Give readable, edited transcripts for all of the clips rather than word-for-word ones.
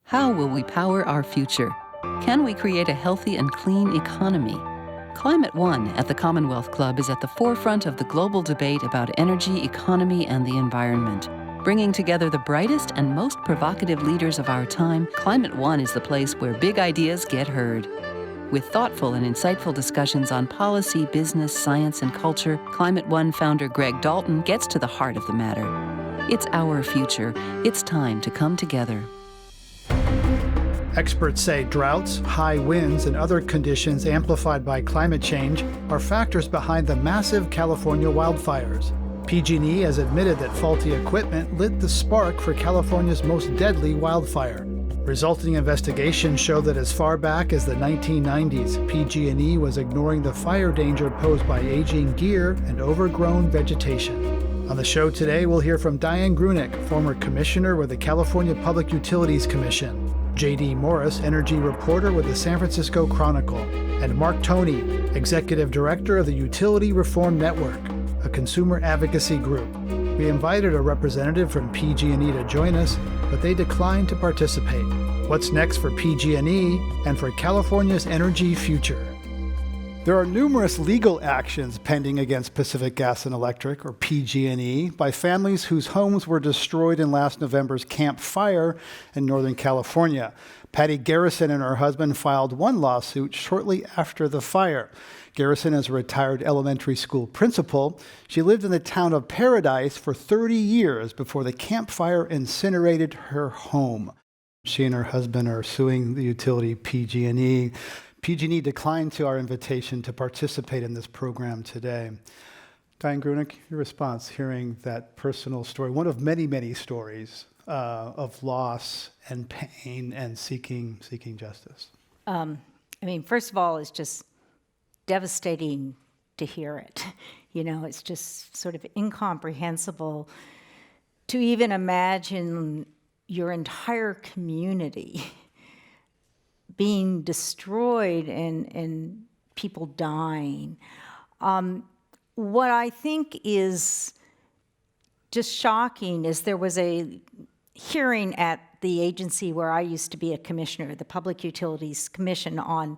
How will we power our future? Can we create a healthy and clean economy? Climate One at the Commonwealth Club is at the forefront of the global debate about energy, economy, and the environment. Bringing together the brightest and most provocative leaders of our time, Climate One is the place where big ideas get heard. With thoughtful and insightful discussions on policy, business, science, and culture, Climate One founder Greg Dalton gets to the heart of the matter. It's our future. It's time to come together. Experts say droughts, high winds, and other conditions amplified by climate change are factors behind the massive California wildfires. PG&E has admitted that faulty equipment lit the spark for California's most deadly wildfire. Resulting investigations show that as far back as the 1990s, PG&E was ignoring the fire danger posed by aging gear and overgrown vegetation. On the show today, we'll hear from VanGrunick, former commissioner with the California Public Utilities Commission, J.D. Morris, energy reporter with the San Francisco Chronicle, and Mark Toney, executive director of the Utility Reform Network, a consumer advocacy group. We invited a representative from PG&E to join us, but they declined to participate. What's next for PG&E and for California's energy future? There are numerous legal actions pending against Pacific Gas and Electric, or PG&E, by families whose homes were destroyed in last November's Camp Fire in Northern California. Patty Garrison and her husband filed one lawsuit shortly after the fire. Garrison is a retired elementary school principal. She lived in the town of Paradise for 30 years before the Camp Fire incinerated her home. She and her husband are suing the utility PG&E. PG&E declined to our invitation to participate in this program today. VanGrunick, your response, hearing that personal story, one of many, many stories of loss and pain and seeking justice. First of all, it's just devastating to hear it. It's just sort of incomprehensible to even imagine your entire community being destroyed and people dying. What I think is just shocking is there was a hearing at the agency where I used to be a commissioner, the Public Utilities Commission, on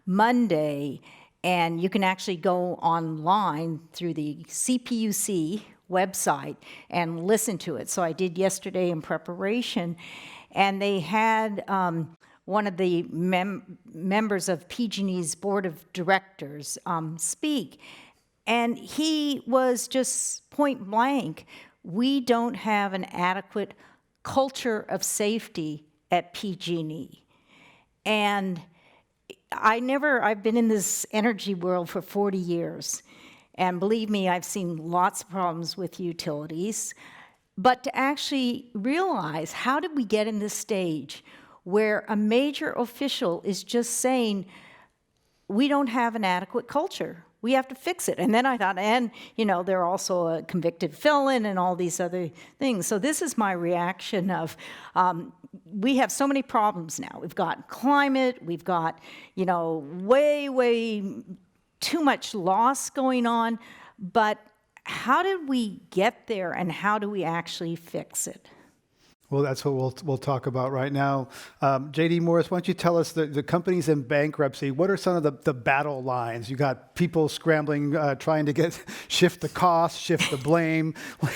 Monday, and you can actually go online through the CPUC website and listen to it. So I did yesterday in preparation, and they had one of the members of PG&E's board of directors speak, and he was just point blank, we don't have an adequate culture of safety at PG&E. And I've been in this energy world for 40 years, and believe me, I've seen lots of problems with utilities, but to actually realize, how did we get in this stage where a major official is just saying, we don't have an adequate culture, we have to fix it. And then I thought, they're also a convicted felon and all these other things. So this is my reaction of, we have so many problems now. We've got climate, we've got, way too much loss going on, but how did we get there and how do we actually fix it? Well, that's what we'll talk about right now. J.D. Morris, why don't you tell us the companies in bankruptcy, what are some of the battle lines? You got people scrambling, trying to shift the cost, shift the blame.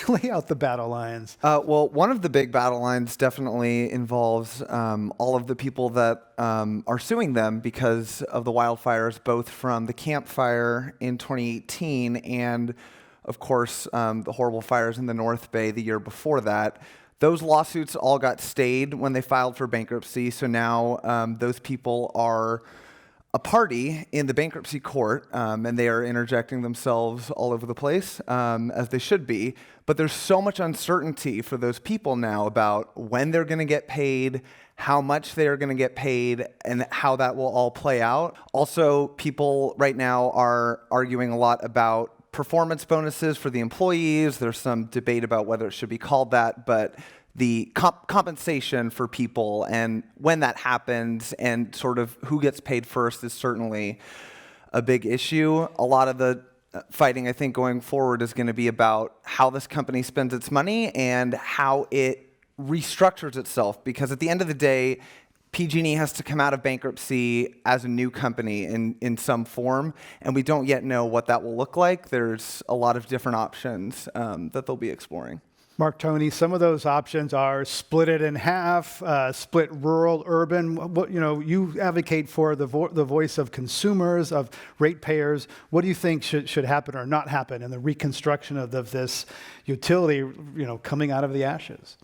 Lay out the battle lines. Well, one of the big battle lines definitely involves all of the people that are suing them because of the wildfires, both from the Camp Fire in 2018 and, of course, the horrible fires in the North Bay the year before that. Those lawsuits all got stayed when they filed for bankruptcy, so now those people are a party in the bankruptcy court, and they are interjecting themselves all over the place, as they should be. But there's so much uncertainty for those people now about when they're going to get paid, how much they are going to get paid, and how that will all play out. Also, people right now are arguing a lot about performance bonuses for the employees. There's some debate about whether it should be called that, but the compensation for people and when that happens and sort of who gets paid first is certainly a big issue. A lot of the fighting, I think, going forward is going to be about how this company spends its money and how it restructures itself, because at the end of the day, PG&E has to come out of bankruptcy as a new company in some form, and we don't yet know what that will look like. There's a lot of different options that they'll be exploring. Mark Toney, some of those options are split it in half, split rural, urban. What, you advocate for the voice of consumers, of ratepayers. What do you think should happen or not happen in the reconstruction of this utility, coming out of the ashes?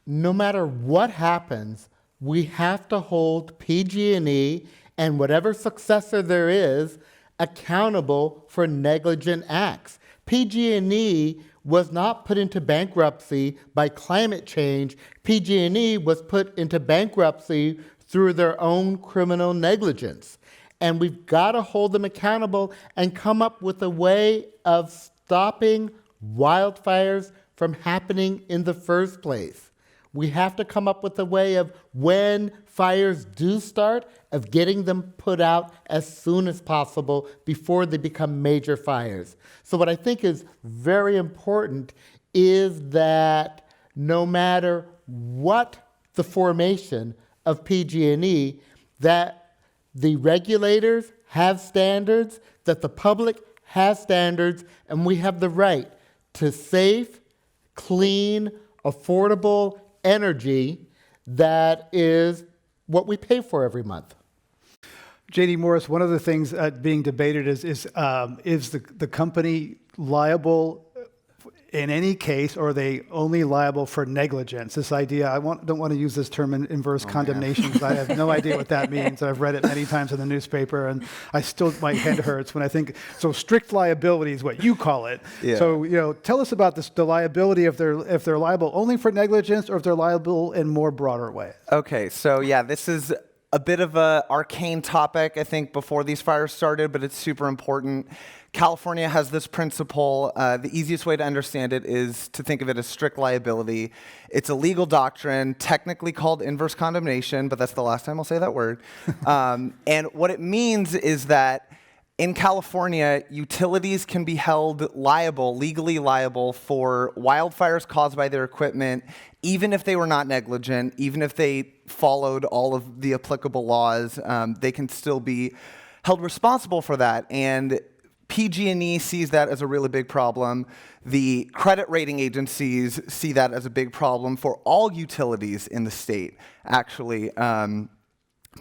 No matter what happens, we have to hold PG&E and whatever successor there is accountable for negligent acts. PG&E was not put into bankruptcy by climate change. PG&E was put into bankruptcy through their own criminal negligence. And we've got to hold them accountable and come up with a way of stopping wildfires from happening in the first place. We have to come up with a way of, when fires do start, of getting them put out as soon as possible before they become major fires. So what I think is very important is that no matter what the formation of PG&E, that the regulators have standards, that the public has standards, and we have the right to safe, clean, affordable energy that is what we pay for every month. J.D. Morris, one of the things being debated is the company liable in any case, or are they only liable for negligence? This idea, don't want to use this term in inverse condemnation, because I have no idea what that means. I've read it many times in the newspaper, and my head hurts when I think, so strict liability is what you call it. Yeah. So, tell us about the liability if they're liable only for negligence, or if they're liable in more broader ways. Okay, so yeah, this is a bit of an arcane topic, I think, before these fires started, but it's super important. California has this principle. The easiest way to understand it is to think of it as strict liability. It's a legal doctrine, technically called inverse condemnation, but that's the last time I'll say that word. And what it means is that in California, utilities can be held legally liable for wildfires caused by their equipment, even if they were not negligent, even if they followed all of the applicable laws, they can still be held responsible for that. And PG&E sees that as a really big problem. The credit rating agencies see that as a big problem for all utilities in the state, actually.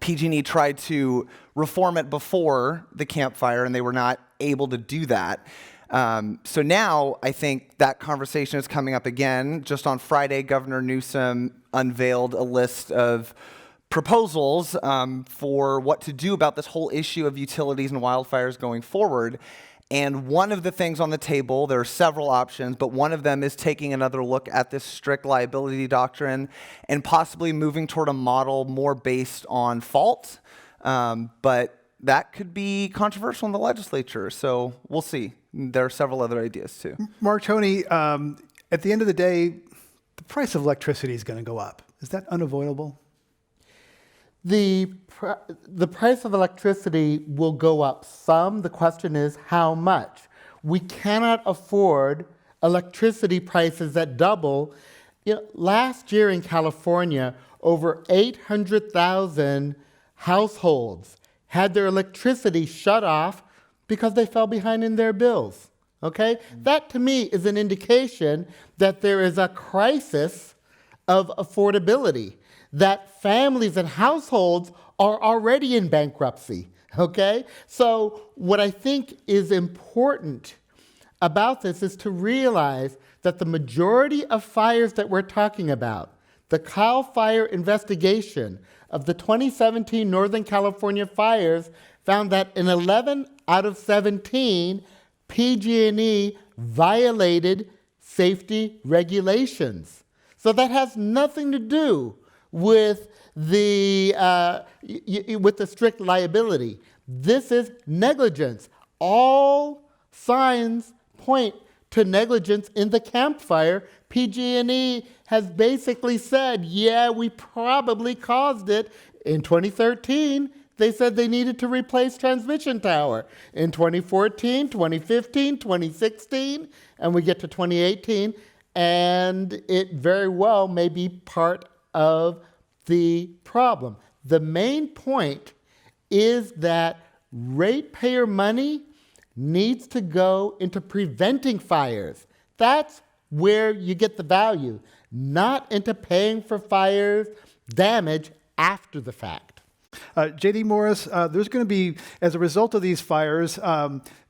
PG&E tried to reform it before the Camp Fire, and they were not able to do that. So now I think that conversation is coming up again. Just on Friday, Governor Newsom unveiled a list of proposals for what to do about this whole issue of utilities and wildfires going forward. And one of the things on the table, there are several options, but one of them is taking another look at this strict liability doctrine and possibly moving toward a model more based on fault. But that could be controversial in the legislature, so we'll see. There are several other ideas too. Mark Toney, at the end of the day, the price of electricity is going to go up. Is that unavoidable? The price of electricity will go up some. The question is how much. We cannot afford electricity prices that double. Last year in California, over 800,000 households had their electricity shut off because they fell behind in their bills. Okay? That to me is an indication that there is a crisis of affordability, that families and households are already in bankruptcy, okay? So what I think is important about this is to realize that the majority of fires that we're talking about, the Cal Fire investigation of the 2017 Northern California fires found that in 11 out of 17, PG&E violated safety regulations. So that has nothing to do with the strict liability. This is negligence. All signs point to negligence in the Camp Fire. PG&E has basically said, yeah, we probably caused it. In 2013, they said they needed to replace transmission tower. In 2014, 2015, 2016, and we get to 2018, and it very well may be part of the problem. The main point is that ratepayer money needs to go into preventing fires. That's where you get the value, not into paying for fires damage after the fact. J.D. Morris, there's going to be, as a result of these fires,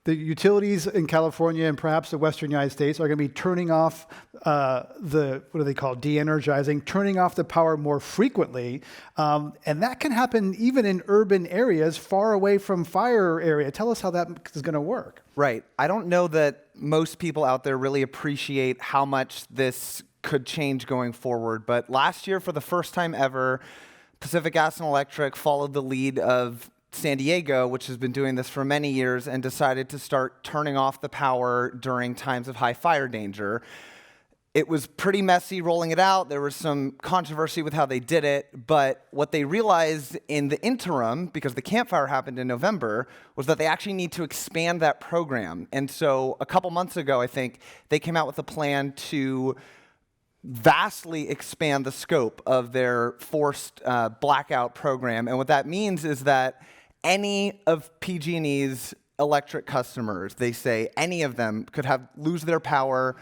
the utilities in California and perhaps the western United States are going to be turning off what do they call de-energizing, turning off the power more frequently. And that can happen even in urban areas far away from fire area. Tell us how that is going to work. Right. I don't know that most people out there really appreciate how much this could change going forward. But last year, for the first time ever, Pacific Gas and Electric followed the lead of San Diego, which has been doing this for many years, and decided to start turning off the power during times of high fire danger. It was pretty messy rolling it out. There was some controversy with how they did it, but what they realized in the interim, because the Camp Fire happened in November, was that they actually need to expand that program. And so a couple months ago, I think, they came out with a plan to vastly expand the scope of their forced blackout program. And what that means is that any of PG&E's electric customers, they say any of them could lose their power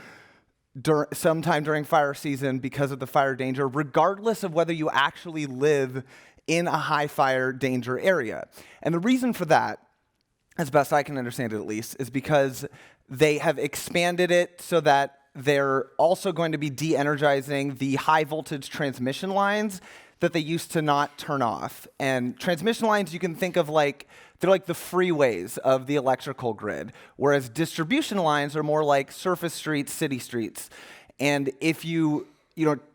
sometime during fire season because of the fire danger, regardless of whether you actually live in a high fire danger area. And the reason for that, as best I can understand it at least, is because they have expanded it so that they're also going to be de-energizing the high voltage transmission lines that they used to not turn off. And transmission lines you can think of they're like the freeways of the electrical grid, whereas distribution lines are more like surface streets, city streets. And if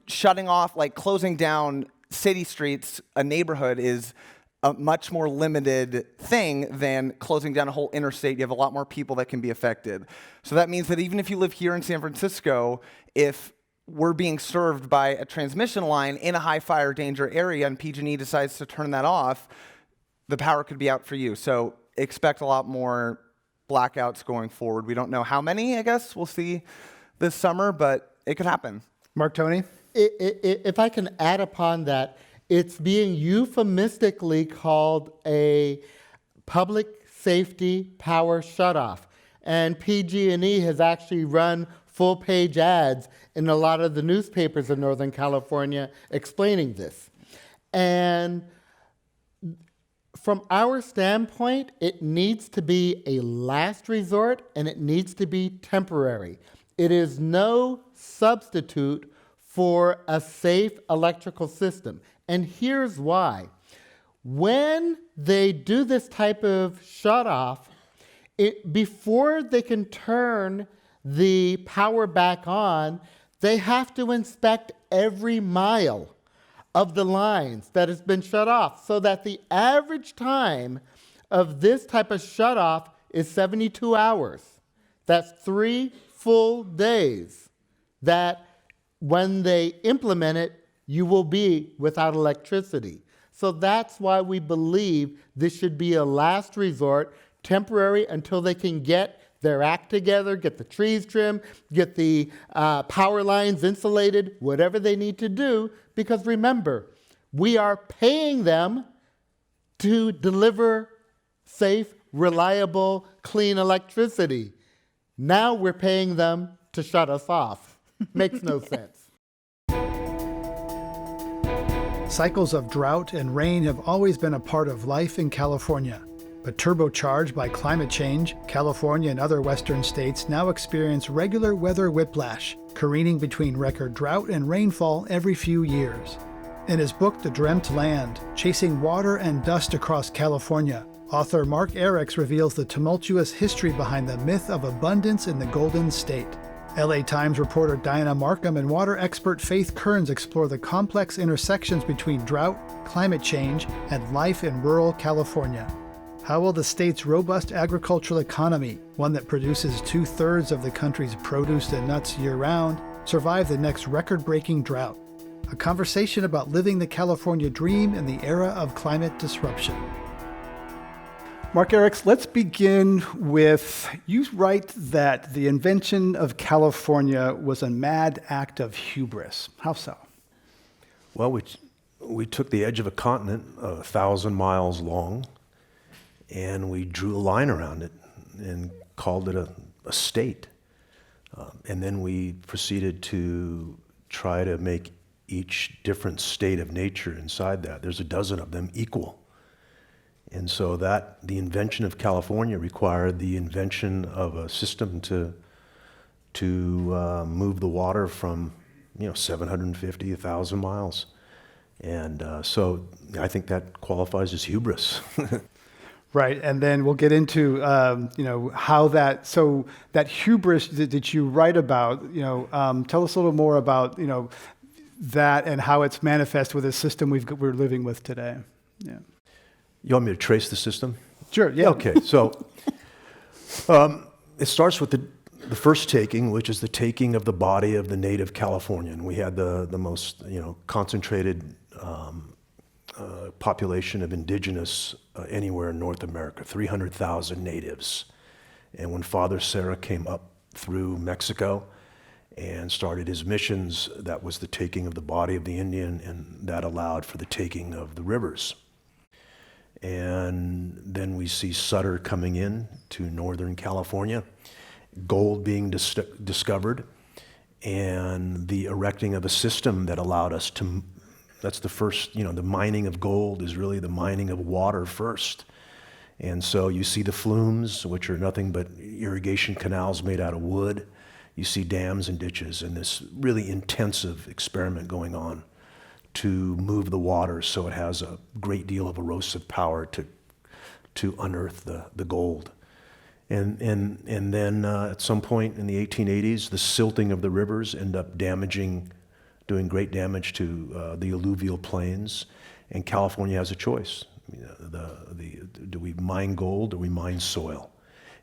shutting off, closing down city streets, a neighborhood is a much more limited thing than closing down a whole interstate. You have a lot more people that can be affected. So that means that even if you live here in San Francisco, if we're being served by a transmission line in a high fire danger area and PG&E decides to turn that off, the power could be out for you. So expect a lot more blackouts going forward. We don't know how many, I guess. We'll see this summer, but it could happen. Mark Toney? If I can add upon that, it's being euphemistically called a public safety power shutoff. And PG&E has actually run full-page ads in a lot of the newspapers in Northern California explaining this. And from our standpoint, it needs to be a last resort and it needs to be temporary. It is no substitute for a safe electrical system. And here's why. When they do this type of shutoff, before they can turn the power back on, they have to inspect every mile of the lines that has been shut off, so that the average time of this type of shutoff is 72 hours. That's 3 full days that when they implement it, you will be without electricity. So that's why we believe this should be a last resort, temporary, until they can get their act together, get the trees trimmed, get the power lines insulated, whatever they need to do, because remember, we are paying them to deliver safe, reliable, clean electricity. Now we're paying them to shut us off. Makes no sense. Cycles of drought and rain have always been a part of life in California. But turbocharged by climate change, California and other western states now experience regular weather whiplash, careening between record drought and rainfall every few years. In his book, The Dreamt Land, Chasing Water and Dust Across California, author Mark Eriks reveals the tumultuous history behind the myth of abundance in the Golden State. LA Times reporter Diana Markham and water expert Faith Kearns explore the complex intersections between drought, climate change, and life in rural California. How will the state's robust agricultural economy, one that produces 2/3 of the country's produce and nuts year-round, survive the next record-breaking drought? A conversation about living the California dream in the era of climate disruption. Mark Erics, let's begin with, you write that the invention of California was a mad act of hubris. How so? Well, we took the edge of a continent 1,000 miles long, and we drew a line around it and called it a state. And then we proceeded to try to make each different state of nature inside that. There's a dozen of them equal. And so the invention of California required the invention of a system to move the water from 750, 1,000 miles. And so I think that qualifies as hubris. Right, and then we'll get into how that hubris that you write about. Tell us a little more about that and how it's manifest with the system we're living with today. Yeah. You want me to trace the system? Sure. Yeah. Okay. So it starts with the first taking, which is the taking of the body of the native Californian. We had the most concentrated population of indigenous anywhere in North America, 300,000 natives. And when Father Serra came up through Mexico and started his missions, that was the taking of the body of the Indian, and that allowed for the taking of the rivers. And then we see Sutter coming in to Northern California, gold being discovered, and the erecting of a system that allowed us to, that's the first, the mining of gold is really the mining of water first. And so you see the flumes, which are nothing but irrigation canals made out of wood. You see dams and ditches, and this really intensive experiment going on to move the water so it has a great deal of erosive power to unearth the gold. And then at some point in the 1880s, the silting of the rivers end up doing great damage to the alluvial plains, and California has a choice. Do we mine gold or we mine soil?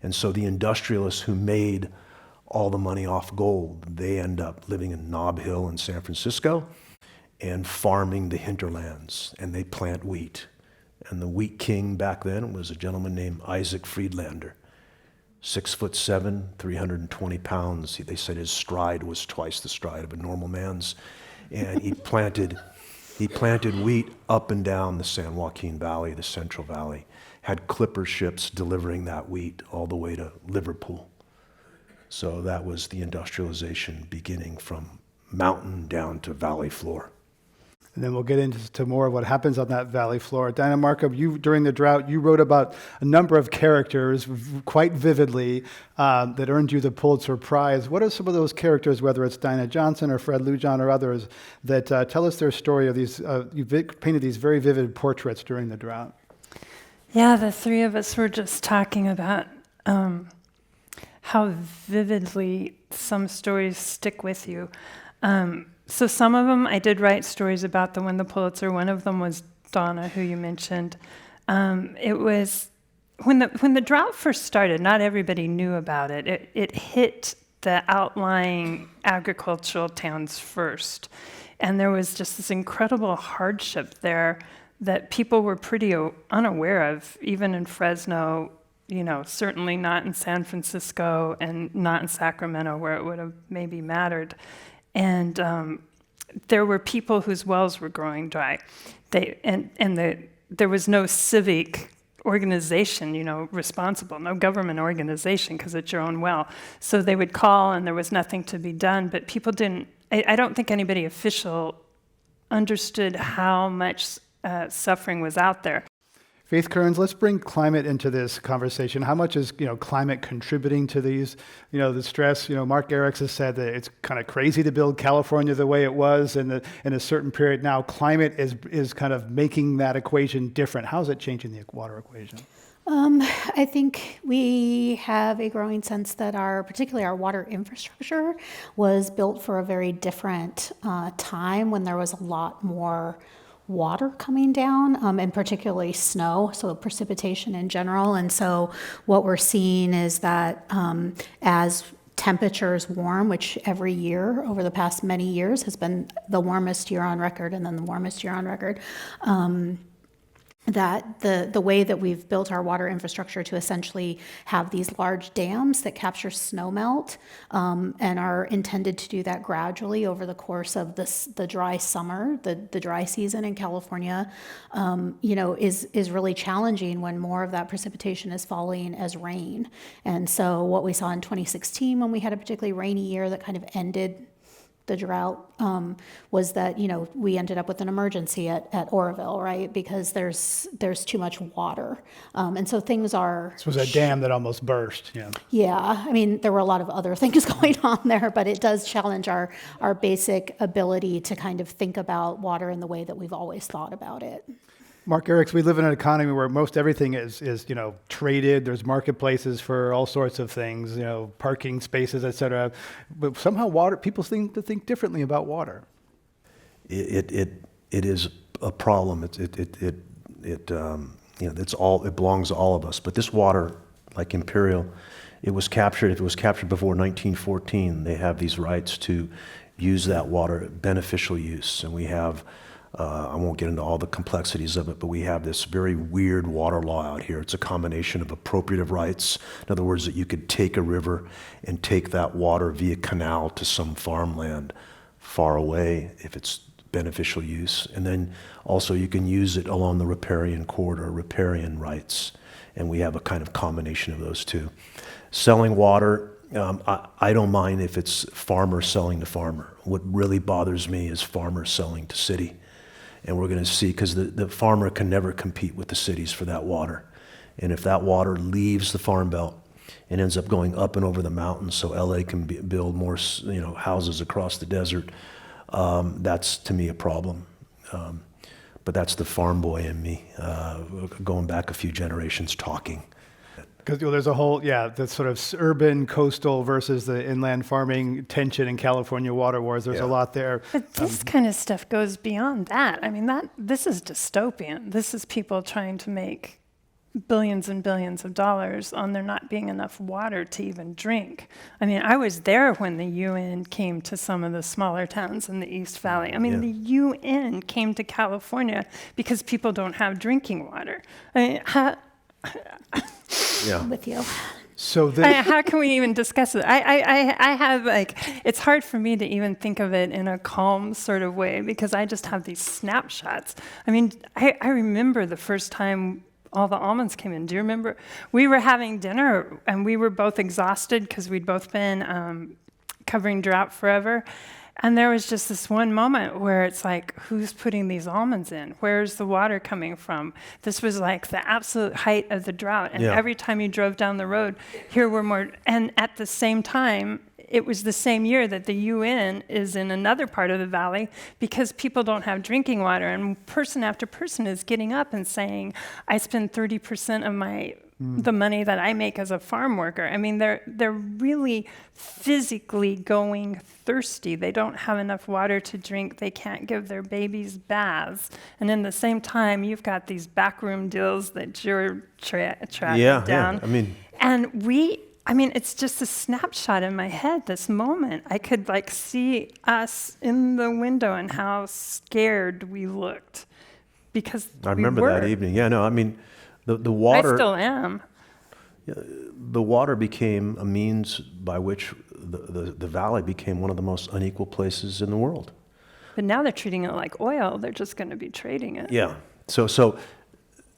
And so the industrialists who made all the money off gold, they end up living in Nob Hill in San Francisco and farming the hinterlands, and they plant wheat. And the wheat king back then was a gentleman named Isaac Friedlander, 6'7", 320 pounds. They said his stride was twice the stride of a normal man's, and he planted wheat up and down the San Joaquin Valley, the Central Valley, had clipper ships delivering that wheat all the way to Liverpool. So that was the industrialization beginning from mountain down to valley floor. And then we'll get into more of what happens on that valley floor. Dinah Markup, during the drought, you wrote about a number of characters quite vividly that earned you the Pulitzer Prize. What are some of those characters, whether it's Dinah Johnson or Fred Lujan or others, that tell us their story of these, you painted these very vivid portraits during the drought? Yeah, the three of us were just talking about how vividly some stories stick with you. So some of them, I did write stories about them win the Pulitzer. One of them was Donna, who you mentioned. It was, when the drought first started, not everybody knew about it. It hit the outlying agricultural towns first. And there was just this incredible hardship there that people were pretty unaware of, even in Fresno, certainly not in San Francisco and not in Sacramento, where it would have maybe mattered. And there were people whose wells were growing dry. There was no civic organization, responsible, no government organization, because it's your own well. So they would call, and there was nothing to be done. But people didn't. I don't think anybody official understood how much suffering was out there. Faith Kearns, let's bring climate into this conversation. How much is climate contributing to these, the stress? Mark Erics has said that it's kind of crazy to build California the way it was in a certain period. Now climate is kind of making that equation different. How is it changing the water equation? I think we have a growing sense that particularly our water infrastructure was built for a very different time when there was a lot more water coming down, and particularly snow, so precipitation in general. And so what we're seeing is that as temperatures warm, which every year over the past many years has been the warmest year on record and then the warmest year on record, that the way that we've built our water infrastructure to essentially have these large dams that capture snow melt and are intended to do that gradually over the course of the dry summer, the dry season in California, is really challenging when more of that precipitation is falling as rain. And so what we saw in 2016 when we had a particularly rainy year that kind of ended the drought was that, we ended up with an emergency at Oroville, right? Because there's too much water. And so things are... This was a dam that almost burst, yeah. Yeah, I mean, there were a lot of other things going on there, but it does challenge our basic ability to kind of think about water in the way that we've always thought about it. Mark Eriks, we live in an economy where most everything is traded. There's marketplaces for all sorts of things, parking spaces, et cetera. But somehow people seem to think differently about water. It is a problem. It belongs to all of us. But this water, like Imperial, it was captured. If it was captured before 1914, they have these rights to use that water, beneficial use, and we have. I won't get into all the complexities of it, but we have this very weird water law out here. It's a combination of appropriative rights. In other words, that you could take a river and take that water via canal to some farmland far away if it's beneficial use. And then also you can use it along the riparian corridor, riparian rights. And we have a kind of combination of those two. Selling water, I don't mind if it's farmer selling to farmer. What really bothers me is farmers selling to city. And we're going to see, because the farmer can never compete with the cities for that water. And if that water leaves the farm belt and ends up going up and over the mountains so LA can build more houses across the desert, that's to me a problem. But that's the farm boy in me, going back a few generations talking. Because there's a whole, the sort of urban, coastal versus the inland farming tension in California water wars. There's a lot there. But this kind of stuff goes beyond that. I mean, this is dystopian. This is people trying to make billions and billions of dollars on there not being enough water to even drink. I mean, I was there when the UN came to some of the smaller towns in the East Valley. I mean, the UN came to California because people don't have drinking water. I mean, with you. So how can we even discuss it? I have it's hard for me to even think of it in a calm sort of way because I just have these snapshots. I mean, I remember the first time all the almonds came in. Do you remember? We were having dinner and we were both exhausted because we'd both been covering drought forever. And there was just this one moment where it's like, who's putting these almonds in? Where's the water coming from? This was like the absolute height of the drought. And every time you drove down the road, here were more. And at the same time, it was the same year that the UN is in another part of the valley because people don't have drinking water. And person after person is getting up and saying, I spend 30% of the money that I make as a farm worker. I mean, they're really physically going thirsty. They don't have enough water to drink. They can't give their babies baths. And in the same time, you've got these backroom deals that you're tracking down. I mean, it's just a snapshot in my head, this moment. I could see us in the window and how scared we looked because I remember that evening. The water. I still am. The water became a means by which the valley became one of the most unequal places in the world. But now they're treating it like oil. They're just going to be trading it. Yeah. So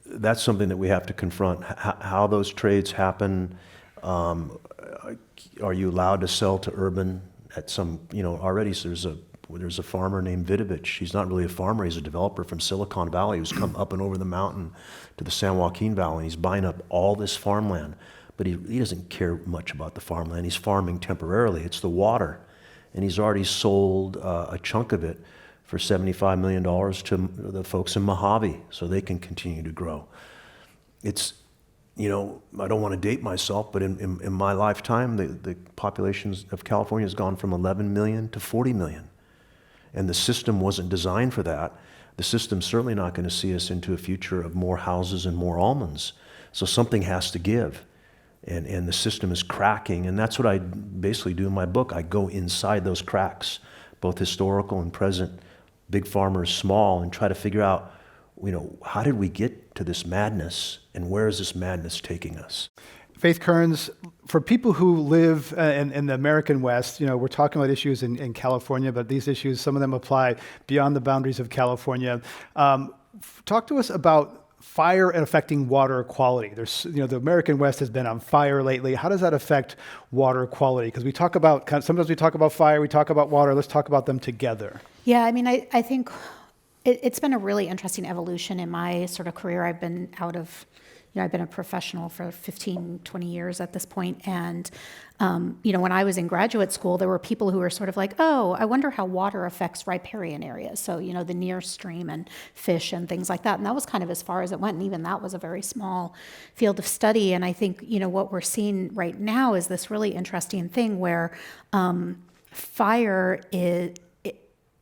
that's something that we have to confront. How those trades happen. Are you allowed to sell to urban at some? Already there's a farmer named Vidovich. He's not really a farmer. He's a developer from Silicon Valley who's come up and over the mountain to the San Joaquin Valley. And he's buying up all this farmland, but he doesn't care much about the farmland. He's farming temporarily. It's the water. And he's already sold a chunk of it for $75 million to the folks in Mojave so they can continue to grow. It's, I don't want to date myself, but in my lifetime, the population of California has gone from 11 million to 40 million. And the system wasn't designed for that. The system's certainly not going to see us into a future of more houses and more almonds. So something has to give. And the system is cracking. And that's what I basically do in my book. I go inside those cracks, both historical and present, big farmers, small, and try to figure out how did we get to this madness, and where is this madness taking us? Faith Kearns, for people who live in the American West, we're talking about issues in California, but these issues, some of them apply beyond the boundaries of California. Talk to us about fire and affecting water quality. There's, the American West has been on fire lately. How does that affect water quality? Because we talk about, sometimes we talk about fire, we talk about water. Let's talk about them together. Yeah, I mean, I think it's been a really interesting evolution in my sort of career. I've been I've been a professional for 15, 20 years at this point. And, when I was in graduate school, there were people who were sort of like, oh, I wonder how water affects riparian areas. So, the near stream and fish and things like that. And that was kind of as far as it went. And even that was a very small field of study. And I think, what we're seeing right now is this really interesting thing where fire is,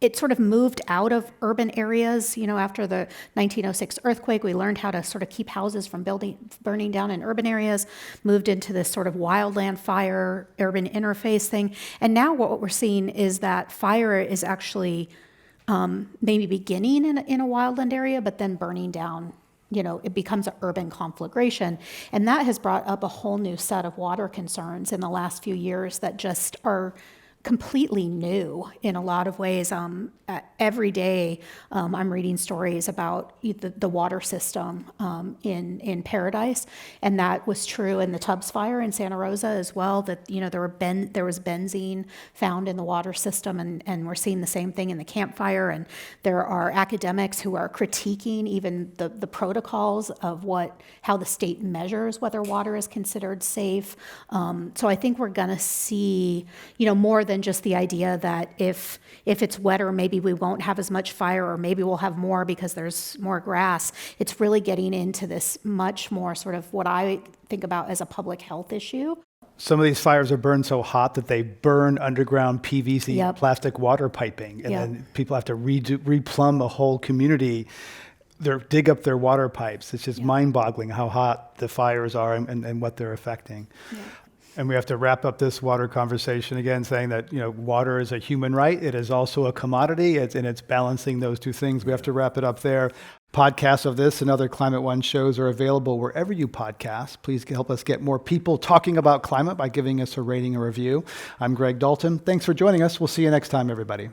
it sort of moved out of urban areas. After the 1906 earthquake, we learned how to sort of keep houses from burning down in urban areas, moved into this sort of wildland fire, urban interface thing. And now what we're seeing is that fire is actually maybe beginning in a wildland area, but then burning down. It becomes an urban conflagration. And that has brought up a whole new set of water concerns in the last few years that just are completely new in a lot of ways. Every day I'm reading stories about the water system in Paradise, and that was true in the Tubbs fire in Santa Rosa as well, that there was benzene found in the water system, and we're seeing the same thing in the Camp Fire. And there are academics who are critiquing even the protocols of how the state measures whether water is considered safe. So I think we're going to see more than just the idea that if it's wetter, maybe we won't have as much fire, or maybe we'll have more because there's more grass. It's really getting into this much more sort of what I think about as a public health issue. Some of these fires are burned so hot that they burn underground PVC Yep. plastic water piping, and Yep. then people have to replumb a whole community. Dig up their water pipes. It's just mind-boggling how hot the fires are and what they're affecting. Yeah. And we have to wrap up this water conversation again, saying that water is a human right. It is also a commodity, and it's balancing those two things. We have to wrap it up there. Podcasts of this and other Climate One shows are available wherever you podcast. Please help us get more people talking about climate by giving us a rating or review. I'm Greg Dalton. Thanks for joining us. We'll see you next time, everybody.